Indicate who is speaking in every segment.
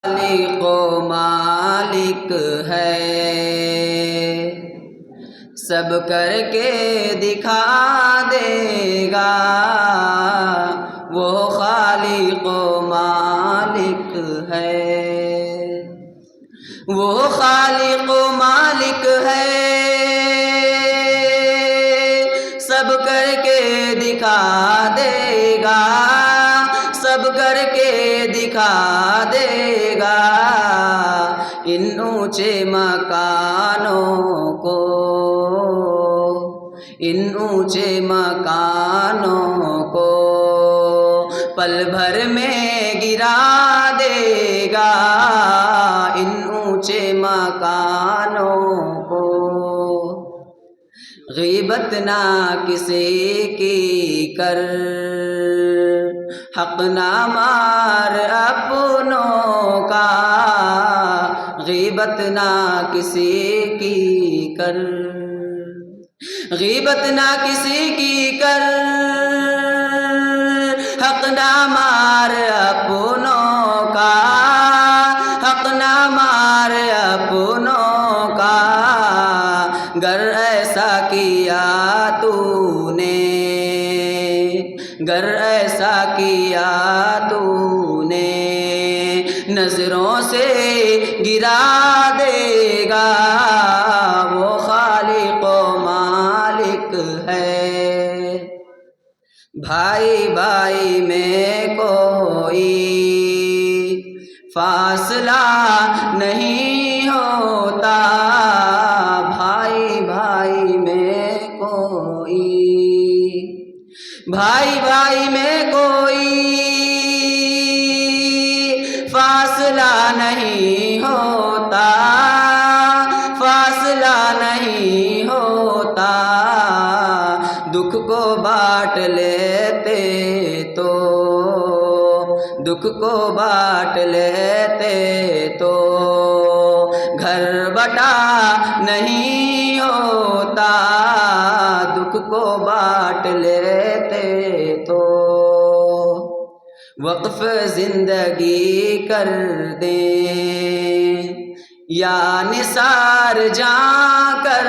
Speaker 1: خالق و مالک ہے، سب کر کے دکھا دے گا، وہ خالق و مالک ہے، وہ خالق و مالک ہے، سب کر کے دکھا دے گا، سب کر کے دکھا دے گا، ان اونچے مکانوں کو، ان اونچے مکانوں کو پل بھر میں گرا دے گا، ان اونچے مکانوں کو۔ غیبت نہ کسی کی کر، حق نہ مار اپنوں کا، غیبت نہ کسی کی کر، غیبت نہ کسی کی کر، حق نہ مار اپنوں کا، حق نہ مار اپنوں کا، گر ایسا کیا تو نے، گر ایسا کیا تو نے، نظروں سے گرا دے گا، وہ خالق و مالک ہے۔ بھائی بھائی میں کوئی فاصلہ نہیں ہوتا، بھائی بھائی میں کوئی، بھائی بھائی میں کوئی فاصلہ نہیں ہوتا، فاصلہ نہیں ہوتا، دکھ کو بانٹ لیتے تو، دکھ کو بانٹ لیتے تو گھر بٹا نہیں ہوتا، دکھ کو بانٹ لیتے تو۔ وقف زندگی کر دیں یا نثار جاں کر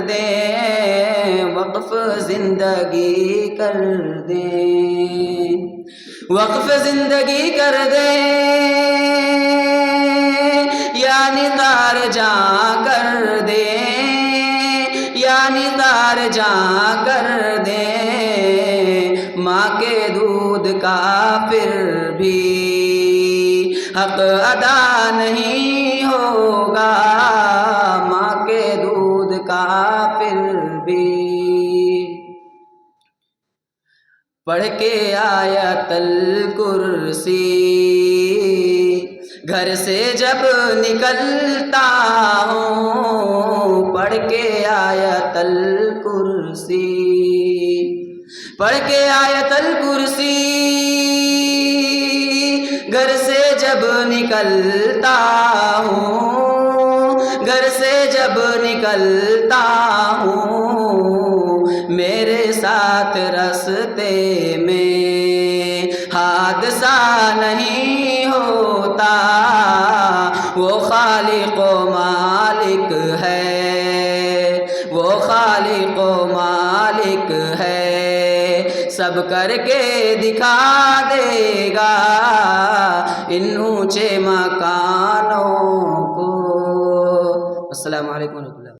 Speaker 1: دیں، وقف زندگی کر دیں، وقف زندگی کر دیں یا نثار جاں کر دیں، یا نثار جاں کر دیں، ماں کے دودھ کا پھر بھی حق ادا نہیں ہوگا، ماں کے دودھ کا پھر بھی۔ پڑھ کے آیت الکرسی گھر سے جب نکلتا ہوں، پڑھ کے آیت الکرسی، پڑھ کے آیت الکرسی گھر سے جب نکلتا ہوں، گھر سے جب نکلتا ہوں، میرے ساتھ راستے میں حادثہ نہیں ہوتا، وہ خالق و مالک ہے، وہ خالق و مالک ہے، سب کر کے دکھا دے گا، ان اونچے مکانوں کو۔ السلام علیکم ورحمۃ اللہ۔